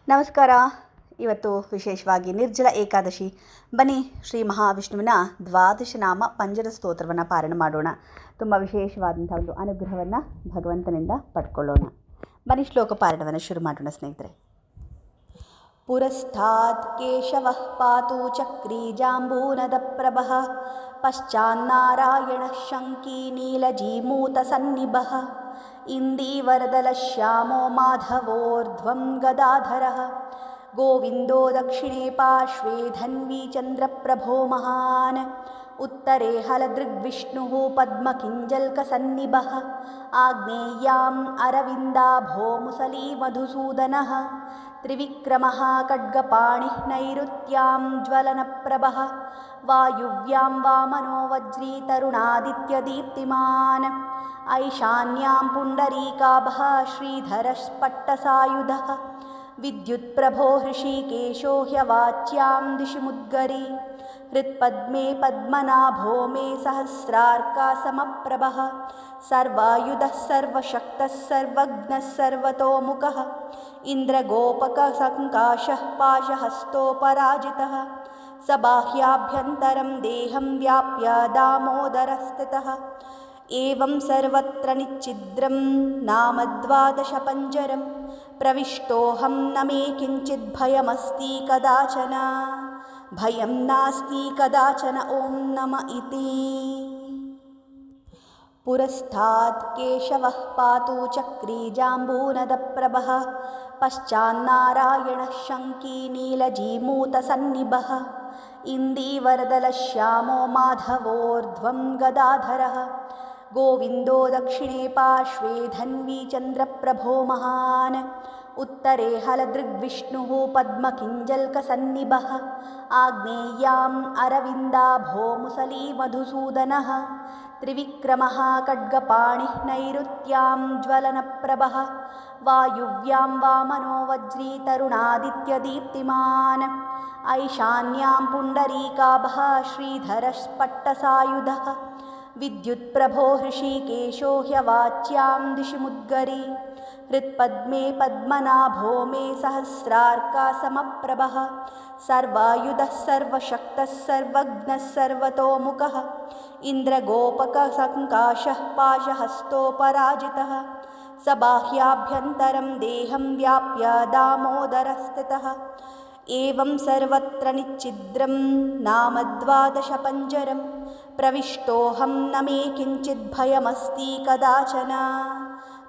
ನಮಸ್ಕಾರ. ಇವತ್ತು ವಿಶೇಷವಾಗಿ ನಿರ್ಜಲ ಏಕಾದಶಿ. ಬನ್ನಿ ಶ್ರೀ ಮಹಾವಿಷ್ಣುವಿನ ದ್ವಾದಶ ನಾಮ ಪಂಜರ ಸ್ತೋತ್ರವನ್ನು ಪಾರಾಯಣ ಮಾಡೋಣ. ತುಂಬ ವಿಶೇಷವಾದಂಥ ಒಂದು ಅನುಗ್ರಹವನ್ನು ಭಗವಂತನಿಂದ ಪಡ್ಕೊಳ್ಳೋಣ. ಬನ್ನಿ ಶ್ಲೋಕ ಪಾರಾಯಣವನ್ನು ಶುರು ಮಾಡೋಣ ಸ್ನೇಹಿತರೆ. ಪುರಸ್ಥಾತ್ ಕೇಶವಃ ಪಾತು ಚಕ್ರೀ ಜಾಂಬೂನದ ಪ್ರಭಃ ಪಶ್ಚಾನ್ನಾರಾಯಣ ಶಂಕೀ ನೀಲಜೀಮೂತ ಸನ್ನಿಭಃ ಇಂದೀವರದಲಶ್ಯಾಮೋ ಮಾಧವೋರ್ಧ್ವಂ ಗದಾಧರಃ ಗೋವಿಂದೋ ದಕ್ಷಿಣೇ ಪಾರ್ಶ್ವೇ ಧನ್ವಿ ಚಂದ್ರಪ್ರಭೋ ಮಹಾನ್ ಉತ್ತರೆ ಹಲದೃಗ್ವಿಷ್ಣುಃ ಪದ್ಮಕಿಂಜಲ್ಕಸನ್ನಿಭಃ ಆಗ್ನೇಯಾಂ ಅರವಿಂದಾಭೋ ಮುಸಲೀ ಮಧುಸೂದನಃ ತ್ರಿವಿಕ್ರಮಃ ಖಡ್ಗಪಾಣಿಃ ನೈಋತ್ಯಾಂ ಜ್ವಲನಪ್ರಭಃ ವಾಯುವ್ಯಾಂ ವಾಮನೋ ವಜ್ರೀ ತರುಣಾದಿತ್ಯದೀಪ್ತಿಮಾನ್ ಐಶಾನ್ಯಾಂ ಪುಂಡರೀಕಾಭಃ ಶ್ರೀಧರಸ್ಪಟ್ಟಸಾಯುಧಃ ವಿದ್ಯುತ್ಪ್ರಭೋ ಹೃಷೀಕೇಶೋ ಹ್ಯವಾಚ್ಯಾಂ ದಿಶಿ ಮುದ್ಗರಿ ಹೃತ್ಪದ್ಮೇ ಪದ್ಮನಾಭೋ ಮೇ ಸಹಸ್ರಾರ್ಕಾ ಸಮಪ್ರಭಃ ಸರ್ವಾಯುಧಃ ಸರ್ವಶಕ್ತಃ ಸರ್ವಜ್ಞಃ ಸರ್ವತೋಮುಖಃ ಇಂದ್ರಗೋಪಕಸಂಕಾಶಃ ಪಾಶಹಸ್ತೋಪರಾಜಿತಃ ಸ ಬಾಹ್ಯಾಭ್ಯಂತರಂ ದೇಹಂ ವ್ಯಾಪ್ಯ ದಾಮೋದರಸ್ಥಿತಃ ಏವಂ ಸರ್ವತ್ರ ನಿಚ್ಛಿದ್ರಂ ನಾಮದ್ವಾದಶಪಂಜರಂ ಪ್ರವಿಷ್ಟೋಹಂ ನ ಮೇ ಕಿಂಚಿದ್ ಭಯಮಸ್ತಿ ಕದಾಚನ ಭಯಂ ನಾಸ್ತಿ ಕದಾಚನ ಓಂ ನಮ ಇತಿ. ಪುರಸ್ಥಾತ್ ಕೇಶವಃ ಪಾತು ಚಕ್ರೀ ಜಾಂಬೂನದ ಪ್ರಭಃ ಪಶ್ಚಾನ್ನಾರಾಯಣ ಶಂಕೀ ನೀಲಜೀಮೂತ ಸನ್ನಿಭಃ ಇಂದೀವರದಲಶ್ಯಾಮೋ ಮಾಧವೋರ್ಧ್ವಂ ಗದಾಧರಃ ಗೋವಿಂದೋ ದಕ್ಷಿಣೇ ಪಾರ್ಶ್ವೇ ಧನ್ವಿ ಚಂದ್ರಪ್ರಭೋ ಮಹಾನ್ ಉತ್ತರೆ ಹಲದೃಗ್ವಿಷ್ಣುಃ ಪದ್ಮಕಿಂಜಲ್ಕಸನ್ನಿಭಃ ಆಗ್ನೇಯಾಂ ಅರವಿಂದಾಭೋ ಮುಸಲೀ ಮಧುಸೂದನಃ ತ್ರಿವಿಕ್ರಮಃ ಖಡ್ಗಪಾಣಿಃ ನೈಋತ್ಯಾಂ ಜ್ವಲನಪ್ರಭಃ ವಾಯುವ್ಯಾಂ ವಾಮನೋ ವಜ್ರೀ ತರುಣಾದಿತ್ಯದೀಪ್ತಿಮಾನ್ ಐಶಾನ್ಯಾಂ ಪುಂಡರೀಕಾಭಃ ಶ್ರೀಧರಸ್ಪಟ್ಟಸಾಯುಧಃ ವಿದ್ಯುತ್ಪ್ರಭೋ ಹೃಷೀಕೇಶೋ ಹ್ಯವಾಚ್ಯಾಂ ದಿಶಿ ಮುದ್ಗರಿ ಹೃತ್ಪದ್ಮೇ ಪದ್ಮನಾಭೋ ಮೇ ಸಹಸ್ರಾರ್ಕಾ ಸಮಪ್ರಭಃ ಸರ್ವಾಯುಧಃ ಸರ್ವಶಕ್ತಃ ಸರ್ವಜ್ಞಃ ಸರ್ವತೋಮುಖಃ ಇಂದ್ರಗೋಪಕಸಂಕಾಶಃ ಪಾಶಹಸ್ತೋಪರಾಜಿತಃ ಸ ಬಾಹ್ಯಾಭ್ಯಂತರಂ ದೇಹಂ ವ್ಯಾಪ್ಯ ದಾಮೋದರಸ್ಥಿತಃ ಏವಂ ಸರ್ವತ್ರ ನಿಚ್ಛಿದ್ರಂ ನಾಮದ್ವಾದಶಪಂಜರಂ ಪ್ರವಿಷ್ಟೋಹಂ ನ ಮೇ ಕಿಂಚಿದ್ ಭಯಮಸ್ತಿ ಕದಾಚನ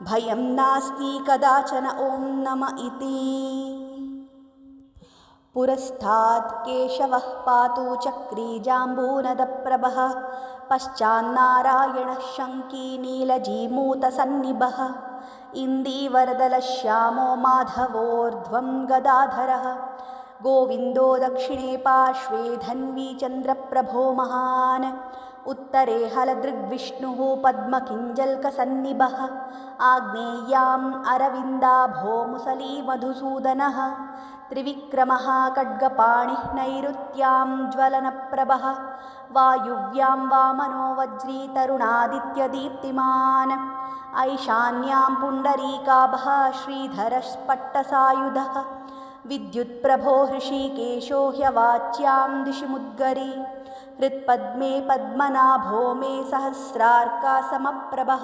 ಭಯಂ ನಾಸ್ತಿ ಕದಾಚನ ಓಂ ನಮ ಇತಿ. ಪುರಸ್ಥಾತ್ ಕೇಶವಃ ಪಾತು ಚಕ್ರೀ ಜಾಂಬೂನದ ಪ್ರಭಃ ಪಶ್ಚಾನ್ನಾರಾಯಣ ಶಂಕೀ ನೀಲಜೀಮೂತ ಸನ್ನಿಭಃ ಇಂದೀವರದಲಶ್ಯಾಮೋ ಮಾಧವೋರ್ಧ್ವಂ ಗದಾಧರಃ ಗೋವಿಂದೋ ದಕ್ಷಿಣೇ ಪಾರ್ಶ್ವೇ ಧನ್ವಿ ಚಂದ್ರಪ್ರಭೋ ಮಹಾನ್ ಉತ್ತರೆ ಹಲದೃಗ್ವಿಷ್ಣುಃ ಪದ್ಮಕಿಂಜಲ್ಕಸನ್ನಿಭಃ ಆಗ್ನೇಯಾಂ ಅರವಿಂದಾಭೋ ಮುಸಲೀ ಮಧುಸೂದನಃ ತ್ರಿವಿಕ್ರಮಃ ಖಡ್ಗಪಾಣಿಃ ನೈಋತ್ಯಾಂ ಜ್ವಲನಪ್ರಭಃ ವಾಯುವ್ಯಾಂ ವಾಮನೋ ವಜ್ರೀ ತರುಣಾದಿತ್ಯದೀಪ್ತಿಮಾನ್ ಐಶಾನ್ಯಾಂ ಪುಂಡರೀಕಾಭಃ ಶ್ರೀಧರಸ್ಪಟ್ಟಸಾಯುಧಃ ವಿದ್ಯುತ್ಪ್ರಭೋ ಹೃಷೀಕೇಶೋ ಹ್ಯವಾಚ್ಯಾಂ ದಿಶಿ ಮುದ್ಗರಿ ಹೃತ್ಪದ್ಮೇ ಪದ್ಮನಾಭೋ ಮೇ ಸಹಸ್ರಾರ್ಕಾ ಸಮಪ್ರಭಃ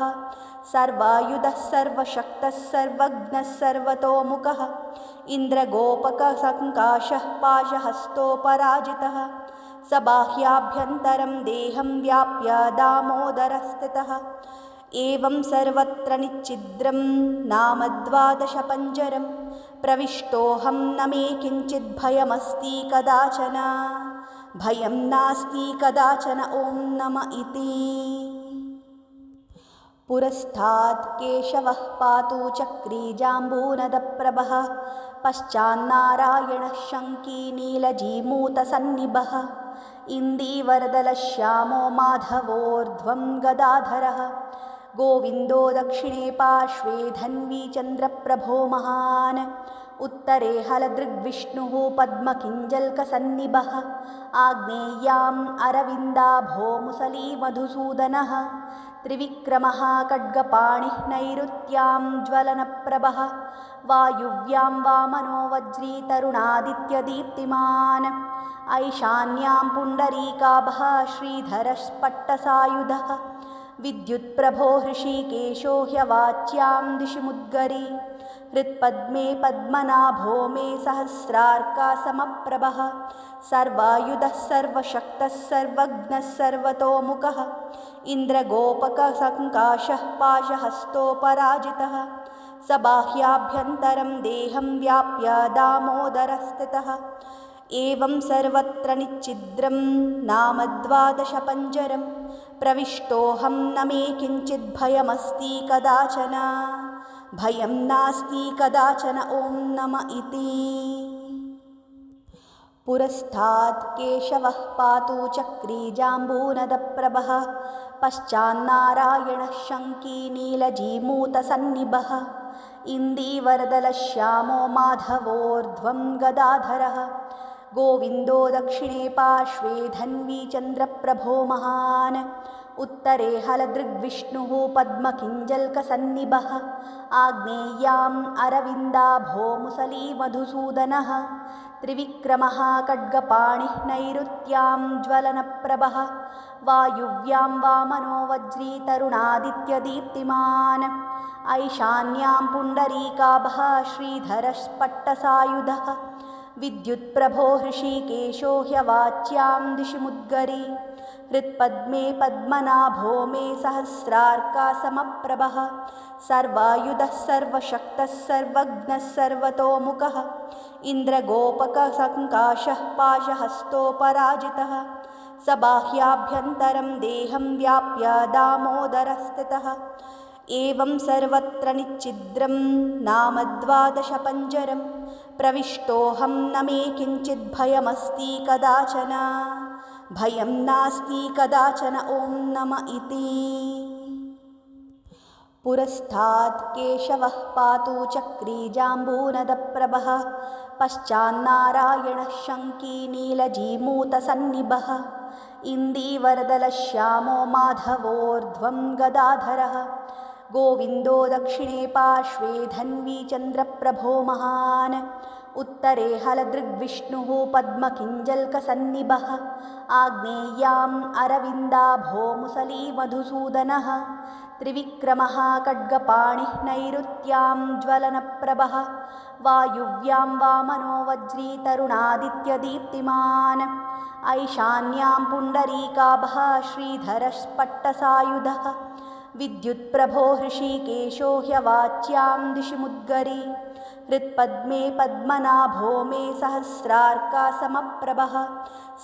ಸರ್ವಾಯುಧಃ ಸರ್ವಶಕ್ತಃ ಸರ್ವಜ್ಞಃ ಸರ್ವತೋಮುಖಃ ಇಂದ್ರಗೋಪಕಸಂಕಾಶಃ ಪಾಶಹಸ್ತೋಪರಾಜಿತಃ ಸ ಬಾಹ್ಯಾಭ್ಯಂತರಂ ದೇಹಂ ವ್ಯಾಪ್ಯ ದಾಮೋದರಸ್ಥಿತಃ ಏವಂ ಸರ್ವತ್ರ ನಿಚ್ಛಿದ್ರಂ ನಾಮದ್ವಾದಶಪಂಜರಂ ಪ್ರವಿಷ್ಟೋಹಂ ನ ಮೇ ಕಿಂಚಿದ್ ಭಯಮಸ್ತಿ ಕದಾಚನ ಭಯಂ ನಾಸ್ತಿ ಕದಾಚನ ಓಂ ನಮ ಇತಿ. ಪುರಸ್ಥಾತ್ ಕೇಶವಃ ಪಾತು ಚಕ್ರೀ ಜಾಂಬೂನದ ಪ್ರಭಃ ಪಶ್ಚಾನ್ನಾರಾಯಣ ಶಂಕೀ ನೀಲಜೀಮೂತ ಸನ್ನಿಭಃ ಇಂದೀವರದಲಶ್ಯಾಮೋ ಮಾಧವೋರ್ಧ್ವಂ ಗದಾಧರಃ ಗೋವಿಂದೋ ದಕ್ಷಿಣೇ ಪಾರ್ಶ್ವೇ ಧನ್ವಿ ಚಂದ್ರಪ್ರಭೋ ಮಹಾನ್ ಉತ್ತರೆ ಹಲದೃಗ್ವಿಷ್ಣುಃ ಪದ್ಮಕಿಂಜಲ್ಕಸನ್ನಿಭಃ ಆಗ್ನೇಯಾಂ ಅರವಿಂದಾಭೋ ಮುಸಲೀ ಮಧುಸೂದನಃ त्रिविक्रमः खड्गपाणिः नैऋत्यां ज्वलनप्रभः वायुव्यां वामनो वज्रीतरुणादित्यदीप्तिमान् ऐशान्यां पुण्डरीकाभः श्रीधरस्पट्टसायुधः विद्युत्प्रभो हृषीकेशो ह्यवाच्यां दिशि मुद्गरी हृत्पद्मे पद्मनाभो मे सहस्रार्कासमप्रभः सर्वायुधः सर्वशक्तः सर्वज्ञः सर्वतोमुखः इन्द्रगोपकसङ्काशः पाशहस्तोपराजितः स बाह्याभ्यन्तरं देहं व्याप्य दामोदरस्थितः एवं सर्वत्र निच्छिद्रं नाम द्वादशपञ्जरं प्रविष्टोऽहं न मे किञ्चिद्भयमस्ति कदाचन भयं नास्ति कदाचन ॐ नम इति। पुरस्तात् केशवः पातु चक्री जाम्बूनदप्रभः पश्चान्नारायणः शङ्की नीलजीमूतसन्निभः इन्दीवरदलश्यामो माधवोर्ध्वं गदाधरः गोविन्दो दक्षिणे पार्श्वे धन्वी चन्द्रप्रभो महान् उत्तरे हलदृग्विष्णुः पद्मकिञ्जल्कसन्निभः आग्नेय्याम् अरविन्दाभो मुसलीमधुसूदनः त्रिविक्रमः खड्गपाणिः नैऋत्यां ज्वलनप्रभः वायुव्यां वामनो वज्रीतरुणादित्यदीप्तिमान् ऐशान्यां पुण्डरीकाभः श्रीधरस्पट्टसायुधः विद्युत्प्रभो हृषीकेशो ह्यवाच्यां दिशि मुद्गरी हृत्पद्मे पद्मनाभो मे सहस्रार्कासमप्रभः सर्वायुधः सर्वशक्तः सर्वज्ञः सर्वतोमुखः इन्द्रगोपकसङ्काशः पाशहस्तोपराजितः स बाह्याभ्यन्तरं देहं व्याप्य दामोदरस्थितः एवं सर्वत्र निच्छिद्रं नाम द्वादशपञ्जरं प्रविष्टोऽहं न मे किञ्चिद्भयमस्ति कदाचन भयं नास्ति कदाचन ॐ नम इति। पुरस्तात् केशवः पातु चक्री जाम्बूनदप्रभः पश्चान्नारायणः शङ्की नीलजीमूतसन्निभः इन्दीवरदलश्यामो माधवोर्ध्वं गदाधरः गोविन्दो दक्षिणे पार्श्वे धन्वी चन्द्रप्रभो महान् उत्तरे हलदृग्विष्णुः पद्मकिञ्जल्कसन्निभः आग्नेय्याम् अरविन्दाभो मुसलीमधुसूदनः त्रिविक्रमः खड्गपाणिः नैऋत्यां ज्वलनप्रभः वायुव्यां वामनो वज्रीतरुणादित्यदीप्तिमान् ऐशान्यां पुण्डरीकाभः श्रीधरस्पट्टसायुधः विद्युत्प्रभो हृषीकेशो ह्यवाच्यां दिशि मुद्गरी हृत्पद्मे पद्मनाभो मे सहस्रार्कासमप्रभः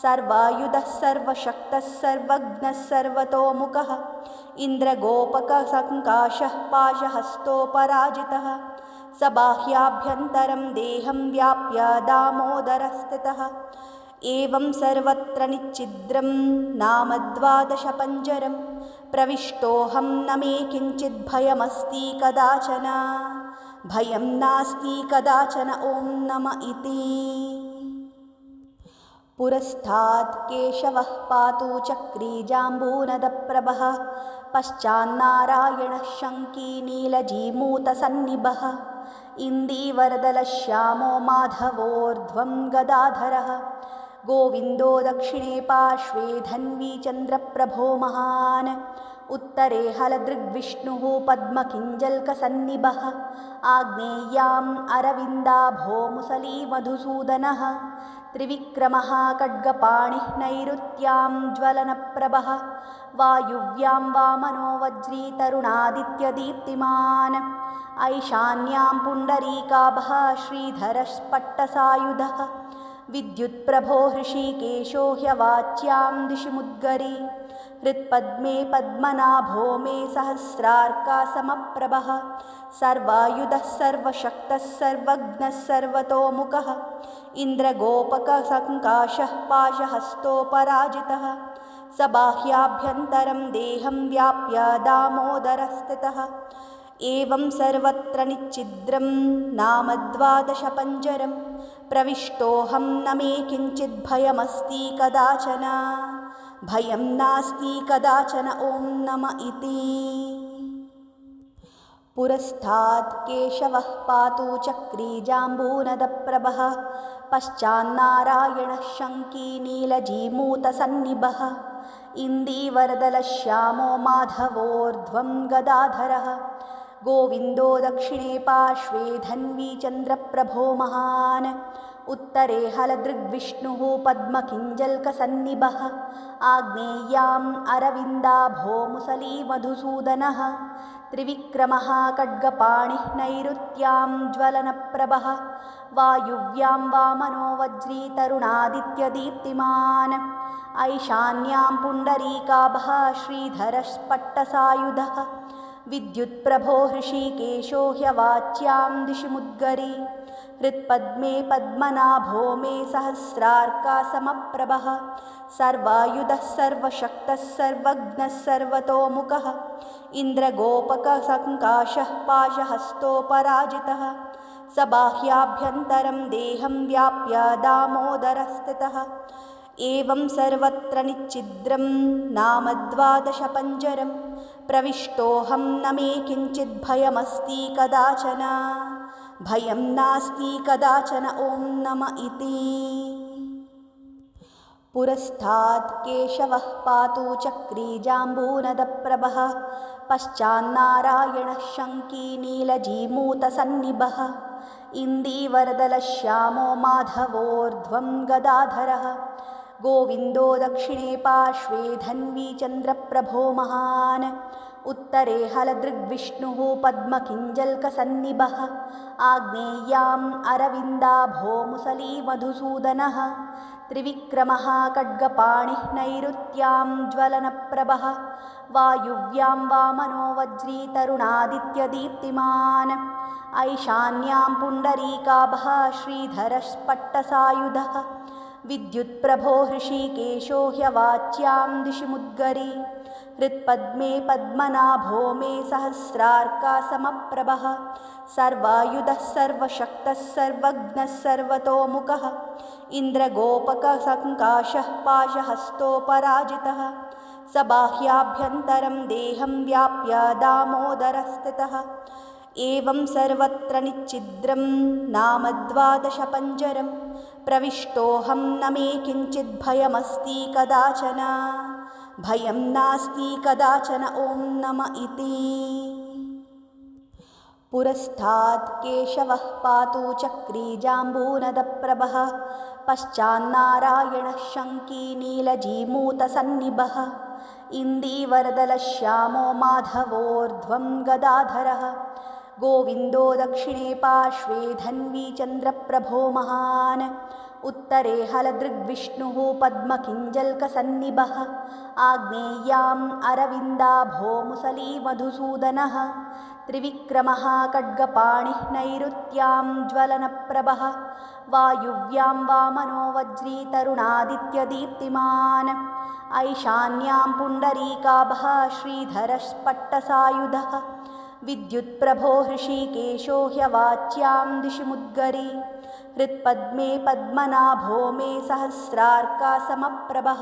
सर्वायुधः सर्वशक्तः सर्वज्ञः सर्वतोमुखः इन्द्रगोपकसङ्काशः पाशहस्तोपराजितः स बाह्याभ्यन्तरं देहं व्याप्य दामोदरस्थितः एवं सर्वत्र निच्छिद्रं नाम द्वादशपञ्जरं प्रविष्टोऽहं न मे किञ्चिद्भयमस्ति कदाचन भयं नास्ति कदाचन ॐ नम इति। पुरस्तात् केशवः पातु चक्री जाम्बूनदप्रभः पश्चान्नारायणः शङ्की नीलजीमूतसन्निभः इन्दीवरदलश्यामो माधवोर्ध्वं गदाधरः गोविन्दो दक्षिणे पार्श्वे धन्वी चन्द्रप्रभो महान् उत्तरे हलदृग्विष्णुः पद्मकिञ्जल्कसन्निभः आग्नेय्याम् अरविन्दाभो मुसलीमधुसूदनः त्रिविक्रमः खड्गपाणिः नैऋत्यां ज्वलनप्रभः वायुव्यां वामनो वज्रीतरुणादित्यदीप्तिमान् ऐशान्यां पुण्डरीकाभः श्रीधरस्पट्टसायुधः विद्युत्प्रभो हृषीकेशो ह्यवाच्यां दिशि मुद्गरी हृत्पद्मे पद्मनाभो मे सहस्रार्कासमप्रभः सर्वायुधः सर्वशक्तः सर्वज्ञः सर्वतोमुखः इन्द्रगोपकसङ्काशः पाशहस्तोपराजितः स बाह्याभ्यन्तरं देहं व्याप्य दामोदरस्थितः एवं सर्वत्र निच्छिद्रं नाम द्वादशपञ्जरं प्रविष्टोऽहं न मे किञ्चिद्भयमस्ति कदाचन भयं नास्ति कदाचन ॐ नम इति। पुरस्तात् केशवः पातु चक्री जाम्बूनदप्रभः पश्चान्नारायणः शङ्की नीलजीमूतसन्निभः इन्दीवरदलश्यामो माधवोर्ध्वं गदाधरः गोविन्दो दक्षिणे पार्श्वे धन्वी चन्द्रप्रभो महान् उत्तरे हलदृग्विष्णुः पद्मकिञ्जल्कसन्निभः आग्नेय्याम् अरविन्दाभो मुसली मधुसूदनः त्रिविक्रमः खड्गपाणिः नैऋत्यां ज्वलनप्रभः वायुव्यां वामनो वज्रीतरुणादित्यदीप्तिमान् ऐशान्यां पुण्डरीकाभः श्रीधरस्पट्टसायुधः विद्युत्प्रभो हृषीकेशो ह्यवाच्यां दिशि मुद्गरी हृत्पद्मे पद्मनाभो मे सहस्रार्कासमप्रभः सर्वायुधः सर्वशक्तः सर्वज्ञः सर्वतोमुखः इन्द्रगोपकसङ्काशः पाशहस्तोपराजितः स बाह्याभ्यन्तरं देहं व्याप्य दामोदरस्थितः एवं सर्वत्र निच्छिद्रं नाम द्वादशपञ्जरं प्रविष्टोऽहं न मे किञ्चिद्भयमस्ति कदाचन भयं नास्ति कदाचन ॐ नम इति। पुरस्तात् केशवः पातु चक्री जाम्बूनदप्रभः पश्चान्नारायणः शङ्की नीलजीमूतसन्निभः इन्दीवरदलश्यामो माधवोर्ध्वं गदाधरः गोविन्दो दक्षिणे पार्श्वे धन्वी चन्द्रप्रभो महान् उत्तरे हलदृग्विष्णुः पद्मकिञ्जल्कसन्निभः आग्नेय्याम् अरविन्दाभो मुसली मधुसूदनः त्रिविक्रमः खड्गपाणिः नैऋत्यां ज्वलनप्रभः वायुव्यां वामनो वज्रीतरुणादित्यदीप्तिमान् ऐशान्यां पुण्डरीकाभः श्रीधरस्पट्टसायुधः विद्युत्प्रभो हृषीकेशो ह्यवाच्यां दिशि मुद्गरी हृत्पद्मे पद्मनाभो मे सहस्रार्कासमप्रभः सर्वायुधः सर्वशक्तः सर्वज्ञः सर्वतोमुखः इन्द्रगोपकसङ्काशः पाशहस्तोपराजितः स बाह्याभ्यन्तरं देहं व्याप्य दामोदरस्थितः एवं सर्वत्र निच्छिद्रं नाम द्वादशपञ्जरं प्रविष्टोऽहं न मे किञ्चिद्भयमस्ति कदाचन भयं नास्ति कदाचन ॐ नम इति। पुरस्तात् केशवः पातु चक्री जाम्बूनदप्रभः पश्चान्नारायणः शङ्की नीलजीमूतसन्निभः इन्दीवरदलश्यामो माधवोर्ध्वं गदाधरः गोविन्दो दक्षिणे पार्श्वे धन्वी चन्द्रप्रभो महान् उत्तरे हलदृग्विष्णुः पद्मकिञ्जल्कसन्निभः आग्नेय्याम् अरविन्दाभो मुसली मधुसूदनः त्रिविक्रमः खड्गपाणिः नैऋत्यां ज्वलनप्रभः वायुव्यां वामनो वज्रीतरुणादित्यदीप्तिमान् ऐशान्यां पुण्डरीकाभः श्रीधरस्पट्टसायुधः विद्युत्प्रभो हृषीकेशो ह्यवाच्यां दिशि मुद्गरी हृत्पद्मे पद्मनाभो मे सहस्रार्कासमप्रभः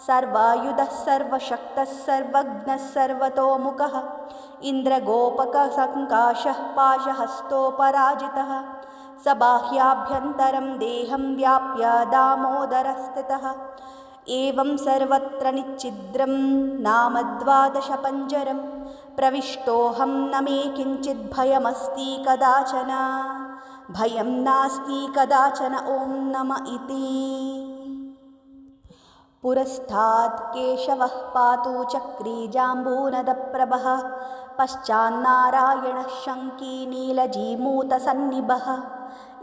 सर्वायुधः सर्वशक्तः सर्वज्ञः सर्वतोमुखः इन्द्रगोपकसङ्काशः पाशहस्तोपराजितः स बाह्याभ्यन्तरं देहं व्याप्य दामोदरस्थितः एवं सर्वत्र निच्छिद्रं नाम द्वादशपञ्जरं प्रविष्टोऽहं न मे किञ्चिद्भयमस्ति कदाचन भयं नास्ति कदाचन ॐ नम इति। पुरस्तात् केशवः पातु चक्री जाम्बूनदप्रभः पश्चान्नारायणः शङ्की नीलजीमूतसन्निभः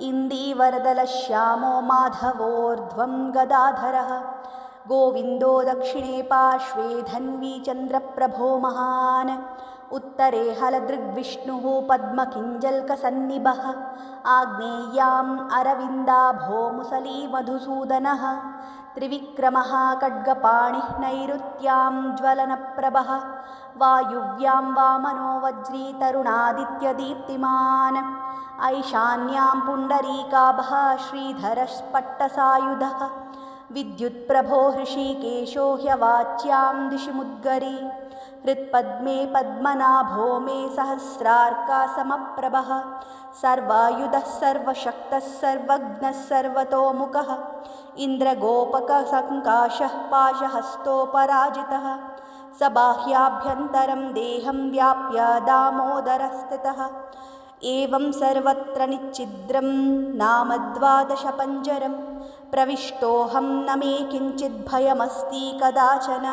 इन्दीवरदलश्यामो माधवोर्ध्वं गदाधरः गोविन्दो दक्षिणे पार्श्वे धन्वी चन्द्रप्रभो महान् उत्तरे हलदृग्विष्णुः पद्मकिञ्जल्कसन्निभः आग्नेय्याम् अरविन्दाभो मुसली मधुसूदनः त्रिविक्रमः खड्गपाणिः नैऋत्यां ज्वलनप्रभः वायुव्यां वामनो वज्रीतरुणादित्यदीप्तिमान् ऐशान्यां पुण्डरीकाभः श्रीधरस्पट्टसायुधः विद्युत्प्रभो हृषीकेशो ह्यवाच्यां दिशि मुद्गरे हृत्पद्मे पद्मनाभो मे सहस्रार्कासमप्रभः सर्वायुधः सर्वशक्तः सर्वज्ञः सर्वतोमुखः इन्द्रगोपकसङ्काशः पाशहस्तोपराजितः स बाह्याभ्यन्तरं देहं व्याप्य दामोदरस्थितः एवं सर्वत्र निच्छिद्रं नाम द्वादशपञ्जरं प्रविष्टोऽहं न मे किञ्चिद्भयमस्ति कदाचन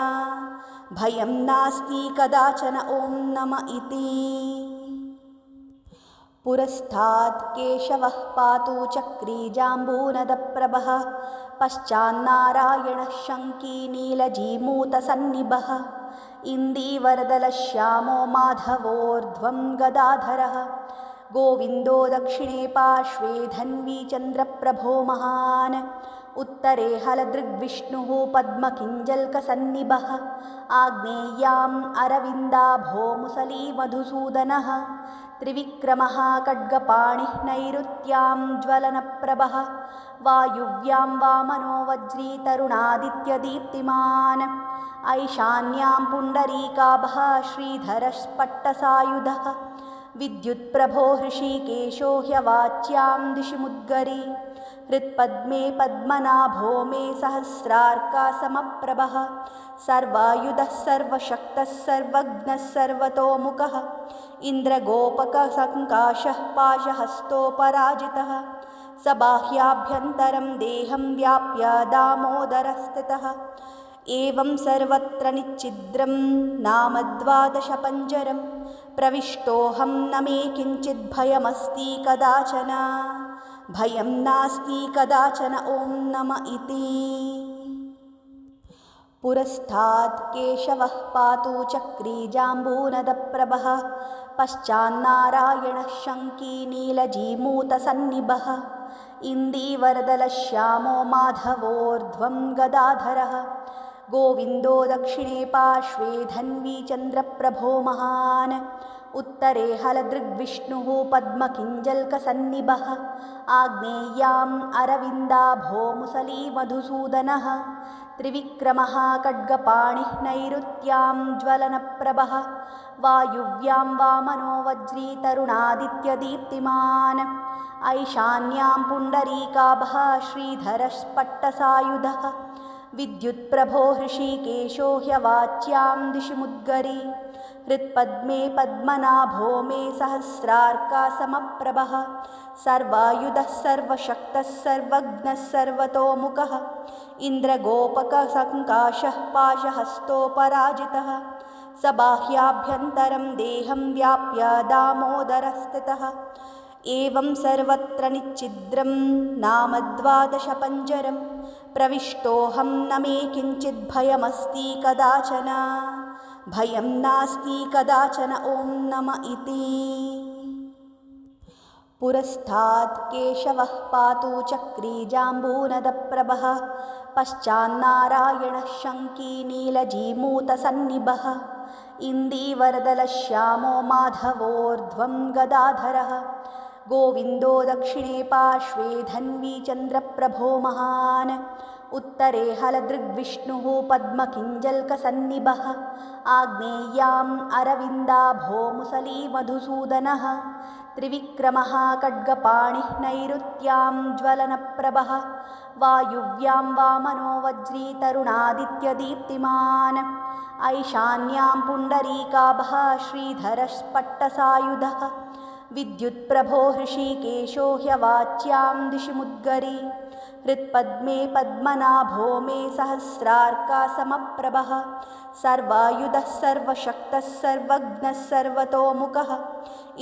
भयं नास्ति कदाचन ॐ नम इति। पुरस्तात् केशवः पातु चक्री जाम्बूनदप्रभः पश्चान्नारायणः शङ्की नीलजीमूतसन्निभः इन्दीवरदलश्यामो माधवोर्ध्वं गदाधरः गोविन्दो दक्षिणे पार्श्वे धन्वी चन्द्रप्रभो महान् उत्तरे हलदृग्विष्णुः पद्मकिञ्जल्कसन्निभः आग्नेय्याम् अरविन्दाभो मुसली मधुसूदनः त्रिविक्रमः खड्गपाणिः नैऋत्यां ज्वलनप्रभः वायुव्यां वामनो वज्रीतरुणादित्यदीप्तिमान् ऐशान्यां पुण्डरीकाभः श्रीधरस्पट्टसायुधः विद्युत्प्रभो हृषीकेशो ह्यवाच्यां दिशि मुद्गरे हृत्पद्मे पद्मनाभो मे सहस्रार्कासमप्रभः सर्वायुधः सर्वशक्तः सर्वज्ञः सर्वतोमुखः इन्द्रगोपकसङ्काशः पाशहस्तोपराजितः स बाह्याभ्यन्तरं देहं व्याप्य दामोदरस्थितः एवं सर्वत्र निच्छिद्रं नाम द्वादशपञ्जरं प्रविष्टोऽहं न मे किञ्चिद्भयमस्ति कदाचन भयं नास्ति कदाचन ॐ नम इति। पुरस्तात् केशवः पातु चक्री जाम्बूनदप्रभः पश्चान्नारायणः शङ्की नीलजीमूतसन्निभः इन्दीवरदलश्यामो माधवोर्ध्वं गदाधरः गोविन्दो दक्षिणे पार्श्वे धन्वी चन्द्रप्रभो महान् उत्तरे हलदृग्विष्णुः पद्मकिञ्जल्कसन्निभः आग्नेय्याम् अरविन्दाभो मुसली मधुसूदनः त्रिविक्रमः खड्गपाणिः नैऋत्यां ज्वलनप्रभः वायुव्यां वामनो वज्रीतरुणादित्यदीप्तिमान् ऐशान्यां पुण्डरीकाभः श्रीधरस्पट्टसायुधः विद्युत्प्रभो हृषीकेशो ह्यवाच्यां दिशि मुद्गरे हृत्पद्मे पद्मनाभो मे सहस्रार्कासमप्रभः सर्वायुधः सर्वशक्तः सर्वज्ञः सर्वतोमुखः इन्द्रगोपकसङ्काशः पाशहस्तोपराजितः स बाह्याभ्यन्तरं देहं व्याप्य दामोदरस्थितः एवं सर्वत्र निच्छिद्रं नाम द्वादशपञ्जरं प्रविष्टोऽहं न मे किञ्चिद्भयमस्ति कदाचन भयं नास्ति कदाचन ॐ नम इति। पुरस्तात् केशवः पातु चक्री जाम्बूनदप्रभः पश्चान्नारायणः शङ्की नीलजीमूतसन्निभः इन्दीवरदलश्यामो माधवोर्ध्वं गदाधरः गोविन्दो दक्षिणे पार्श्वे धन्वी चन्द्रप्रभो महान् उत्तरे हलदृग्विष्णुः पद्मकिञ्जल्कसन्निभः आग्नेय्याम् अरविन्दाभो मुसली मधुसूदनः त्रिविक्रमः खड्गपाणिः नैऋत्यां ज्वलनप्रभः वायुव्यां वामनो वज्रीतरुणादित्यदीप्तिमान् ऐशान्यां पुण्डरीकाभः श्रीधरस्पट्टसायुधः विद्युत्प्रभो हृषीकेशो ह्यवाच्यां दिशि मुद्गरे हृत्पद्मे पद्मनाभो मे सहस्रार्कासमप्रभः सर्वायुधः सर्वशक्तः सर्वज्ञः सर्वतोमुखः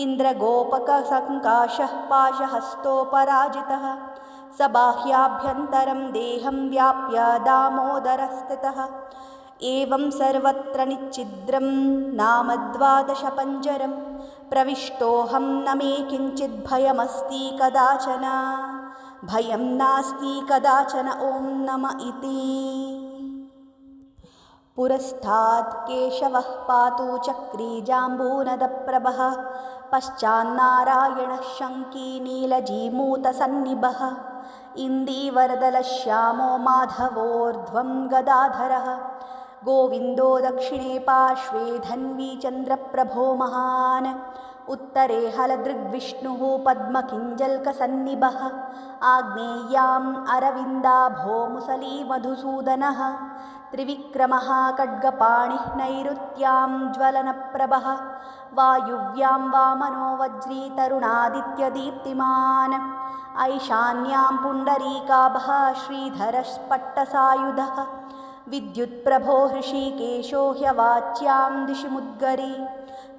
इन्द्रगोपकसङ्काशः पाशहस्तोपराजितः स बाह्याभ्यन्तरं देहं व्याप्य दामोदरस्थितः एवं सर्वत्र निच्छिद्रं नाम द्वादशपञ्जरं प्रविष्टोऽहं न मे किञ्चिद्भयमस्ति कदाचन भयं नास्ति कदाचन ॐ नम इति। पुरस्तात् केशवः पातु चक्री जाम्बूनदप्रभः पश्चान्नारायणः शङ्की नीलजीमूतसन्निभः इन्दीवरदलश्यामो माधवोर्ध्वं गदाधरः गोविन्दो दक्षिणे पार्श्वे धन्वी चन्द्रप्रभो महान् उत्तरे हलदृग्विष्णुः पद्मकिञ्जल्कसन्निभः आग्नेय्याम् अरविन्दाभो मुसली मधुसूदनः त्रिविक्रमः खड्गपाणिः नैऋत्यां ज्वलनप्रभः वायुव्यां वामनो वज्री तरुणादित्यदीप्तिमान् ऐशान्यां पुण्डरीकाभः श्रीधरस्पट्टसायुधः विद्युत्प्रभो हृषीकेशो ह्यवाच्यां दिशि मुद्गरी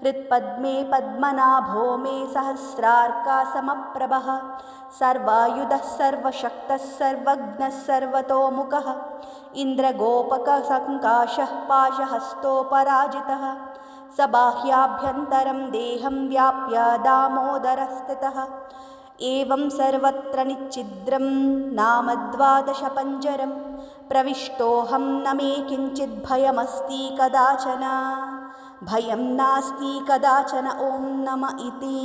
हृत्पद्मे पद्मनाभो मे सहस्रार्कासमप्रभः सर्वायुधः सर्वशक्तः सर्वज्ञः सर्वतोमुखः इन्द्रगोपकसङ्काशः पाशहस्तोपराजितः स बाह्याभ्यन्तरं देहं व्याप्य दामोदरस्थितः एवं सर्वत्र निच्छिद्रं नाम द्वादशपञ्जरं प्रविष्टोऽहं न मे किञ्चिद्भयमस्ति कदाचन भयं नास्ति कदाचन ॐ नम इति।